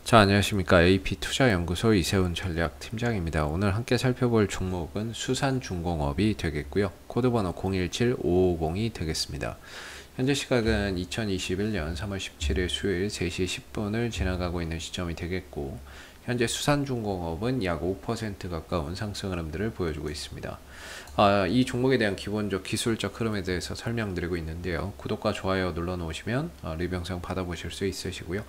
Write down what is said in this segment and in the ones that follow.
자, 안녕하십니까. AP투자연구소 이세훈 전략팀장입니다. 오늘 함께 살펴볼 종목은 수산중공업이 되겠고요. 코드번호 017550이 되겠습니다. 현재 시각은 2021년 3월 17일 수요일 3시 10분을 지나가고 있는 시점이 되겠고, 현재 수산중공업은 약 5% 가까운 상승 흐름들을 보여주고 있습니다. 이 종목에 대한 기본적 기술적 흐름에 대해서 설명드리고 있는데요. 구독과 좋아요 눌러 놓으시면 리뷰 영상 받아보실 수 있으시고요.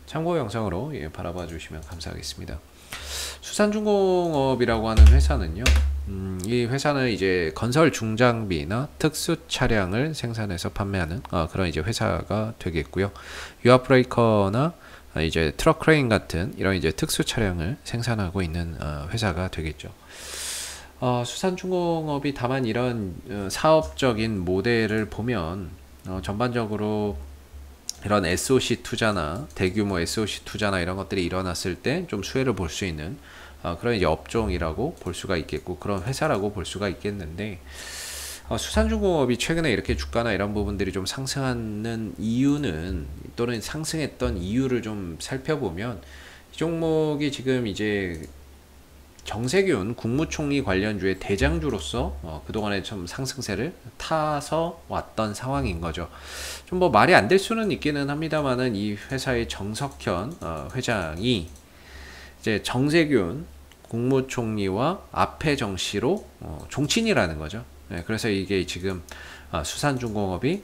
참고 영상으로 바라봐 주시면 감사하겠습니다. 수산중공업이라고 하는 회사는요, 이 회사는 이제 건설 중장비나 특수 차량을 생산해서 판매하는 그런 이제 회사가 되겠고요. 유압 브레이커나 이제 트럭 크레인 같은 이런 이제 특수 차량을 생산하고 있는 회사가 되겠죠. 수산중공업이 다만 이런 사업적인 모델을 보면 전반적으로 이런 SOC 투자나 대규모 SOC 투자나 이런 것들이 일어났을 때 좀 수혜를 볼 수 있는 그런 이제 업종이라고 볼 수가 있겠고, 그런 회사라고 볼 수가 있겠는데, 수산중공업이 최근에 이렇게 주가나 이런 부분들이 좀 상승하는 이유는, 또는 상승했던 이유를 좀 살펴보면, 이 종목이 지금 이제 정세균 국무총리 관련주의 대장주로서 그동안에 좀 상승세를 타서 왔던 상황인 거죠. 좀 뭐 말이 안 될 수는 있기는 합니다만은, 이 회사의 정석현 회장이 이제 정세균 국무총리와 앞에 정씨로 종친이라는 거죠. 네, 그래서 이게 지금 수산중공업이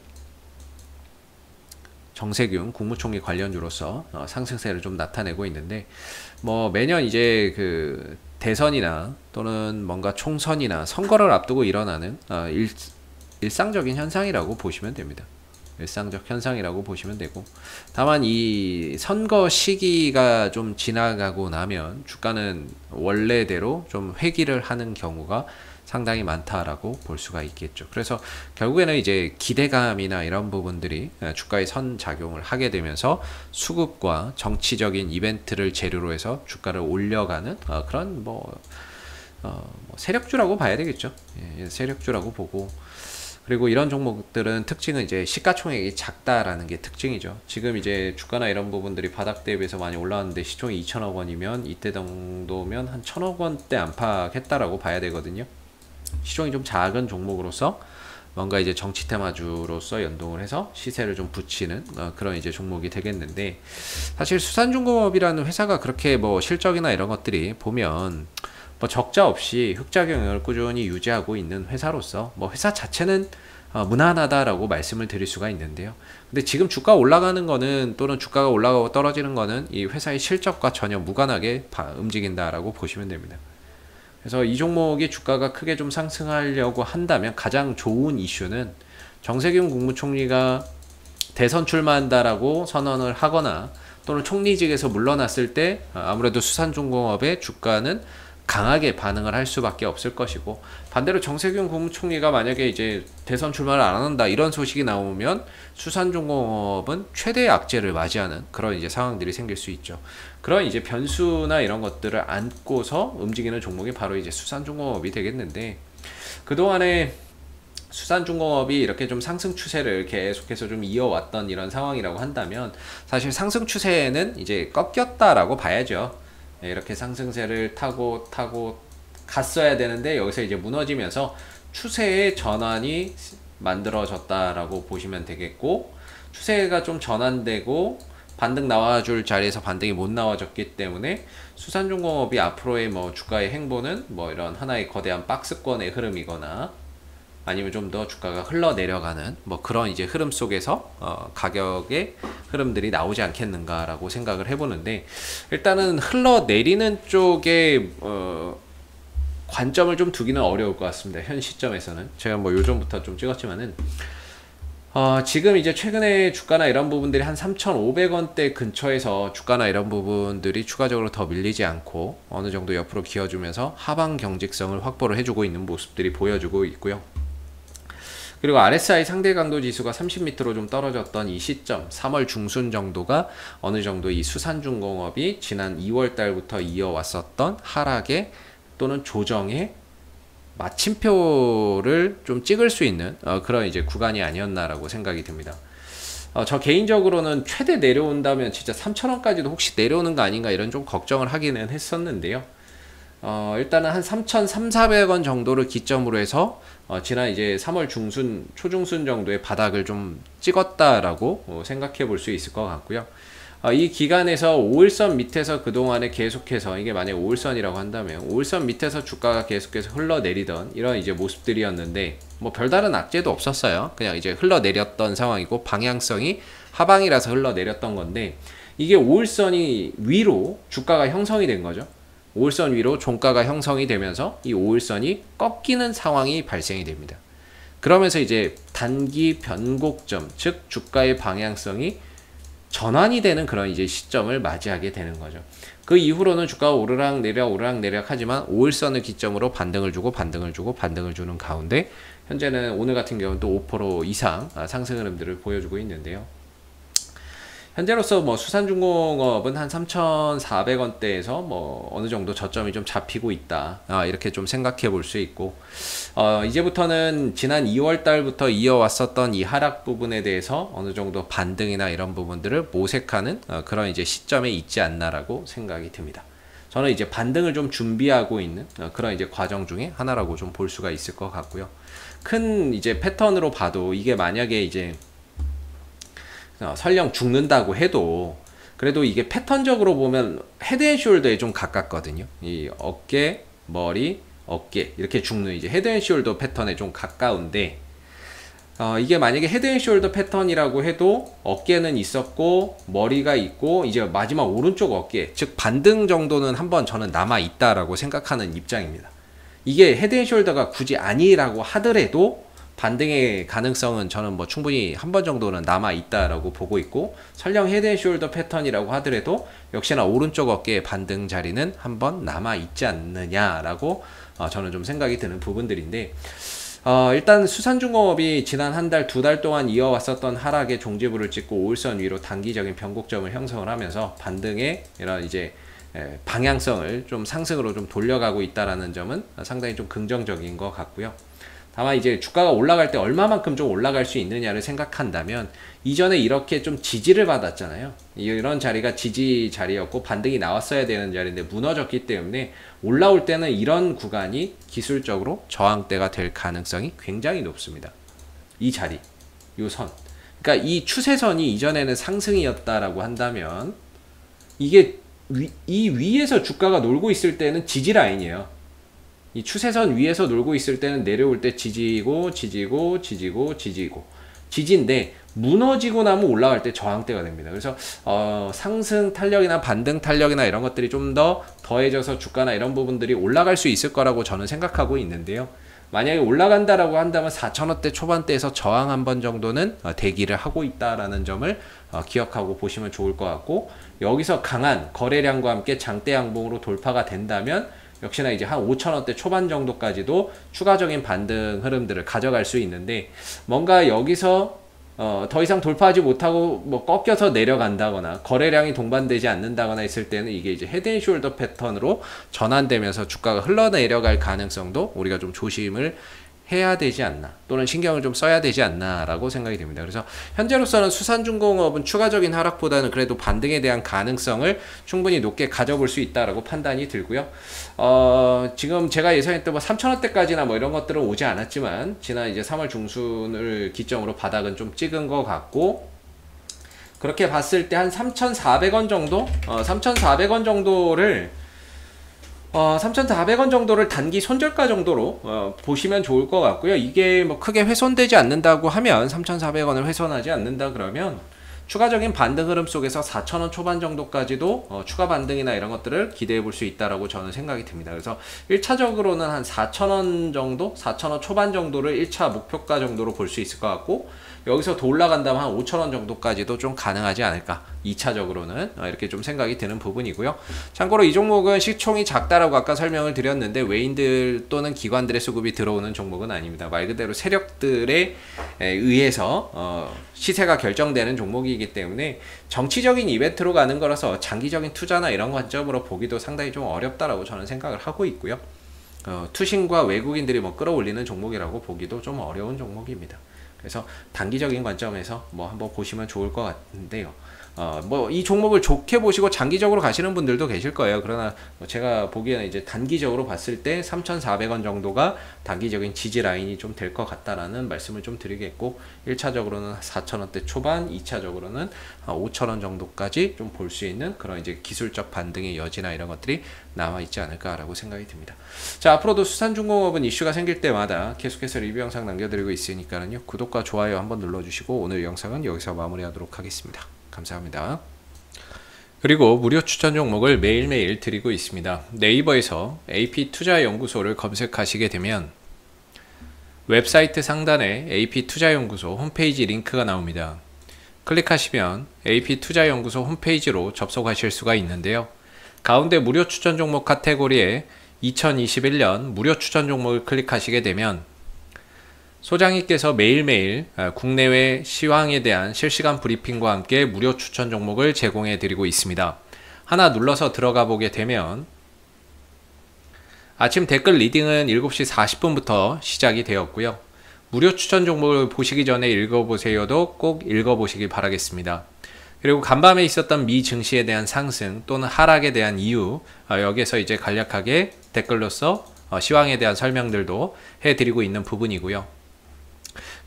정세균 국무총리 관련주로서 상승세를 좀 나타내고 있는데, 뭐 매년 이제 그 대선이나 또는 뭔가 총선이나 선거를 앞두고 일어나는 일상적인 현상이라고 보시면 됩니다. 일상적 현상이라고 보시면 되고, 다만 이 선거 시기가 좀 지나가고 나면 주가는 원래대로 좀 회귀를 하는 경우가 상당히 많다라고 볼 수가 있겠죠. 그래서 결국에는 이제 기대감이나 이런 부분들이 주가에 선작용을 하게 되면서 수급과 정치적인 이벤트를 재료로 해서 주가를 올려가는 그런 세력주라고 봐야 되겠죠. 예, 세력주라고 보고, 그리고 이런 종목들은 특징은 이제 시가총액이 작다라는 게 특징이죠. 지금 이제 주가나 이런 부분들이 바닥 대비해서 많이 올라왔는데 시총이 2천억 원이면 이때 정도면 한 1,000억 원대 안팎했다라고 봐야 되거든요. 시총이 좀 작은 종목으로서 뭔가 이제 정치 테마주로서 연동을 해서 시세를 좀 붙이는 그런 이제 종목이 되겠는데, 사실 수산중공업이라는 회사가 그렇게 뭐 실적이나 이런 것들이 보면 뭐 적자 없이 흑자 경영을 꾸준히 유지하고 있는 회사로서 뭐 회사 자체는 무난하다라고 말씀을 드릴 수가 있는데요. 근데 지금 주가 올라가는 거는, 또는 주가가 올라가고 떨어지는 거는 이 회사의 실적과 전혀 무관하게 움직인다라고 보시면 됩니다. 그래서 이 종목이 주가가 크게 좀 상승하려고 한다면 가장 좋은 이슈는 정세균 국무총리가 대선 출마한다라고 선언을 하거나, 또는 총리직에서 물러났을 때 아무래도 수산중공업의 주가는 강하게 반응을 할 수밖에 없을 것이고, 반대로 정세균 국무총리가 만약에 이제 대선 출마를 안 한다 이런 소식이 나오면 수산중공업은 최대의 악재를 맞이하는 그런 이제 상황들이 생길 수 있죠. 그런 이제 변수나 이런 것들을 안고서 움직이는 종목이 바로 이제 수산중공업이 되겠는데, 그동안에 수산중공업이 이렇게 좀 상승 추세를 계속해서 좀 이어왔던 이런 상황이라고 한다면, 사실 상승 추세는 이제 꺾였다라고 봐야죠. 이렇게 상승세를 타고 갔어야 되는데 여기서 이제 무너지면서 추세의 전환이 만들어졌다라고 보시면 되겠고, 추세가 좀 전환되고 반등 나와줄 자리에서 반등이 못 나와졌기 때문에 수산중공업이 앞으로의 뭐 주가의 행보는 뭐 이런 하나의 거대한 박스권의 흐름이거나, 아니면 좀 더 주가가 흘러내려가는 뭐 그런 이제 흐름 속에서 가격의 흐름들이 나오지 않겠는가라고 생각을 해보는데, 일단은 흘러내리는 쪽에 관점을 좀 두기는 어려울 것 같습니다. 현 시점에서는. 제가 뭐 요즘부터 좀 찍었지만은 지금 이제 최근에 주가나 이런 부분들이 한 3,500원대 근처에서 주가나 이런 부분들이 추가적으로 더 밀리지 않고 어느 정도 옆으로 기어주면서 하방 경직성을 확보를 해주고 있는 모습들이 보여주고 있고요. 그리고 RSI 상대 강도 지수가 30m로 좀 떨어졌던 이 시점, 3월 중순 정도가 어느 정도 이 수산중공업이 지난 2월 달부터 이어왔었던 하락의 또는 조정의 마침표를 좀 찍을 수 있는 그런 이제 구간이 아니었나라고 생각이 듭니다. 저 개인적으로는 최대 내려온다면 진짜 3,000원까지도 혹시 내려오는 거 아닌가 이런 좀 걱정을 하기는 했었는데요. 일단은 한 3,300~400원 정도를 기점으로 해서 지난 이제 3월 중순, 초중순 정도의 바닥을 좀 찍었다라고 생각해 볼 수 있을 것 같고요. 이 기간에서 5일선 밑에서 그동안에 계속해서 이게 만약에 5일선이라고 한다면 5일선 밑에서 주가가 계속해서 흘러내리던 이런 이제 모습들이었는데 뭐 별다른 악재도 없었어요. 그냥 이제 흘러내렸던 상황이고 방향성이 하방이라서 흘러내렸던 건데 이게 5일선이 위로 주가가 형성이 된 거죠. 5일선 위로 종가가 형성이 되면서 이 5일선이 꺾이는 상황이 발생이 됩니다. 그러면서 이제 단기 변곡점, 즉 주가의 방향성이 전환이 되는 그런 이제 시점을 맞이하게 되는 거죠. 그 이후로는 주가가 오르락 내리락 하지만 5일선을 기점으로 반등을 주고 반등을 주고 반등을 주는 가운데 현재는 오늘 같은 경우는 또 5% 이상 상승 흐름들을 보여주고 있는데요. 현재로서 뭐 수산중공업은 한 3,400원대에서 뭐 어느 정도 저점이 좀 잡히고 있다. 이렇게 좀 생각해 볼 수 있고, 이제부터는 지난 2월 달부터 이어왔었던 이 하락 부분에 대해서 어느 정도 반등이나 이런 부분들을 모색하는 그런 이제 시점에 있지 않나라고 생각이 듭니다. 저는 이제 반등을 좀 준비하고 있는 그런 이제 과정 중에 하나라고 좀 볼 수가 있을 것 같고요. 큰 이제 패턴으로 봐도 이게 만약에 이제 설령 죽는다고 해도 그래도 이게 패턴적으로 보면 헤드앤숄더에 좀 가깝거든요. 이 어깨, 머리, 어깨 이렇게 죽는 이제 헤드앤숄더 패턴에 좀 가까운데 이게 만약에 헤드앤숄더 패턴이라고 해도 어깨는 있었고 머리가 있고 이제 마지막 오른쪽 어깨 즉 반등 정도는 한번 저는 남아 있다라고 생각하는 입장입니다. 이게 헤드앤숄더가 굳이 아니라고 하더라도 반등의 가능성은 저는 뭐 충분히 한 번 정도는 남아 있다라고 보고 있고 설령 헤드앤숄더 패턴이라고 하더라도 역시나 오른쪽 어깨의 반등 자리는 한 번 남아 있지 않느냐라고 저는 좀 생각이 드는 부분들인데 일단 수산중공업이 지난 한 달, 두 달 동안 이어왔었던 하락의 종지부를 찍고 5일선 위로 단기적인 변곡점을 형성을 하면서 반등의 이런 이제 방향성을 좀 상승으로 좀 돌려가고 있다라는 점은 상당히 좀 긍정적인 것 같고요. 다만 이제 주가가 올라갈 때 얼마만큼 좀 올라갈 수 있느냐를 생각한다면 이전에 이렇게 좀 지지를 받았잖아요. 이런 자리가 지지 자리였고 반등이 나왔어야 되는 자리인데 무너졌기 때문에 올라올 때는 이런 구간이 기술적으로 저항대가 될 가능성이 굉장히 높습니다. 이 자리, 이 선. 그러니까 이 추세선이 이전에는 상승이었다라고 한다면 이게 이 위에서 주가가 놀고 있을 때는 지지 라인이에요. 이 추세선 위에서 놀고 있을 때는 내려올 때 지지고 지지인데 무너지고 나면 올라갈 때 저항대가 됩니다. 그래서 상승 탄력이나 반등 탄력이나 이런 것들이 좀 더 더해져서 주가나 이런 부분들이 올라갈 수 있을 거라고 저는 생각하고 있는데요. 만약에 올라간다라고 한다면 4,000원대 초반대에서 저항 한 번 정도는 대기를 하고 있다라는 점을 기억하고 보시면 좋을 것 같고 여기서 강한 거래량과 함께 장대 양봉으로 돌파가 된다면 역시나 이제 한 5,000원대 초반 정도까지도 추가적인 반등 흐름들을 가져갈 수 있는데 뭔가 여기서 더 이상 돌파하지 못하고 뭐 꺾여서 내려간다거나 거래량이 동반되지 않는다거나 했을 때는 이게 이제 헤드앤숄더 패턴으로 전환되면서 주가가 흘러내려갈 가능성도 우리가 좀 조심을 해야 되지 않나 또는 신경을 좀 써야 되지 않나 라고 생각이 됩니다. 그래서 현재로서는 수산중공업은 추가적인 하락보다는 그래도 반등에 대한 가능성을 충분히 높게 가져볼 수 있다라고 판단이 들고요. 지금 제가 예상했던 뭐 3,000원대까지나 뭐 이런 것들은 오지 않았지만 지난 이제 3월 중순을 기점으로 바닥은 좀 찍은 것 같고 그렇게 봤을 때 한 3,400원 정도? 3,400원 정도를 3,400원 정도를 단기 손절가 정도로 보시면 좋을 것 같고요. 이게 뭐 크게 훼손되지 않는다고 하면 3,400원을 훼손하지 않는다 그러면 추가적인 반등 흐름 속에서 4,000원 초반 정도까지도 추가 반등이나 이런 것들을 기대해 볼 수 있다라고 저는 생각이 듭니다. 그래서 1차적으로는 한 4,000원 정도, 4,000원 초반 정도를 1차 목표가 정도로 볼 수 있을 것 같고 여기서 더 올라간다면 한 5,000원 정도까지도 좀 가능하지 않을까 2차적으로는 이렇게 좀 생각이 드는 부분이고요. 참고로 이 종목은 시총이 작다라고 아까 설명을 드렸는데 외인들 또는 기관들의 수급이 들어오는 종목은 아닙니다. 말 그대로 세력들에 의해서 시세가 결정되는 종목이기 때문에 정치적인 이벤트로 가는 거라서 장기적인 투자나 이런 관점으로 보기도 상당히 좀 어렵다라고 저는 생각을 하고 있고요. 투신과 외국인들이 뭐 끌어올리는 종목이라고 보기도 좀 어려운 종목입니다. 그래서 단기적인 관점에서 뭐 한번 보시면 좋을 것 같은데요. 뭐 이 종목을 좋게 보시고 장기적으로 가시는 분들도 계실 거예요. 그러나 뭐 제가 보기에는 이제 단기적으로 봤을 때 3,400원 정도가 단기적인 지지 라인이 좀 될 것 같다라는 말씀을 좀 드리겠고, 1차적으로는 4,000원대 초반, 2차적으로는 5,000원 정도까지 좀 볼 수 있는 그런 이제 기술적 반등의 여지나 이런 것들이 남아 있지 않을까라고 생각이 듭니다. 자, 앞으로도 수산중공업은 이슈가 생길 때마다 계속해서 리뷰 영상 남겨드리고 있으니까요. 구독과 좋아요 한번 눌러주시고 오늘 영상은 여기서 마무리하도록 하겠습니다. 감사합니다. 그리고 무료 추천 종목을 매일매일 드리고 있습니다. 네이버에서 AP투자연구소를 검색하시게 되면 웹사이트 상단에 AP투자연구소 홈페이지 링크가 나옵니다. 클릭하시면 AP투자연구소 홈페이지로 접속하실 수가 있는데요. 가운데 무료 추천 종목 카테고리에 2021년 무료 추천 종목을 클릭하시게 되면 소장님께서 매일매일 국내외 시황에 대한 실시간 브리핑과 함께 무료 추천 종목을 제공해 드리고 있습니다. 하나 눌러서 들어가 보게 되면 아침 댓글 리딩은 7시 40분부터 시작이 되었고요. 무료 추천 종목을 보시기 전에 읽어보세요도 꼭 읽어보시기 바라겠습니다. 그리고 간밤에 있었던 미 증시에 대한 상승 또는 하락에 대한 이유, 여기에서 이제 간략하게 댓글로서 시황에 대한 설명들도 해드리고 있는 부분이고요.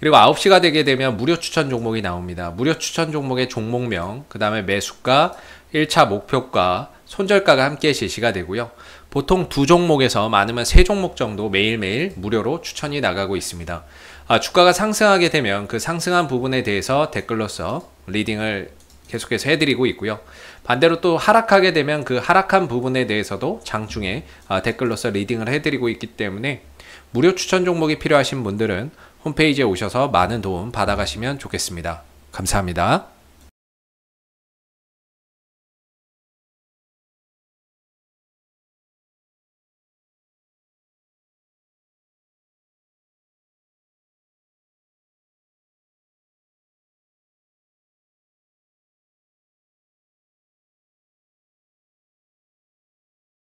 그리고 9시가 되게 되면 무료 추천 종목이 나옵니다. 무료 추천 종목의 종목명, 그 다음에 매수가, 1차 목표가, 손절가가 함께 제시가 되고요. 보통 2종목에서 많으면 3종목 정도 매일매일 무료로 추천이 나가고 있습니다. 주가가 상승하게 되면 그 상승한 부분에 대해서 댓글로서 리딩을 계속해서 해드리고 있고요. 반대로 또 하락하게 되면 그 하락한 부분에 대해서도 장중에 댓글로서 리딩을 해드리고 있기 때문에 무료 추천 종목이 필요하신 분들은 홈페이지에 오셔서 많은 도움 받아가시면 좋겠습니다. 감사합니다.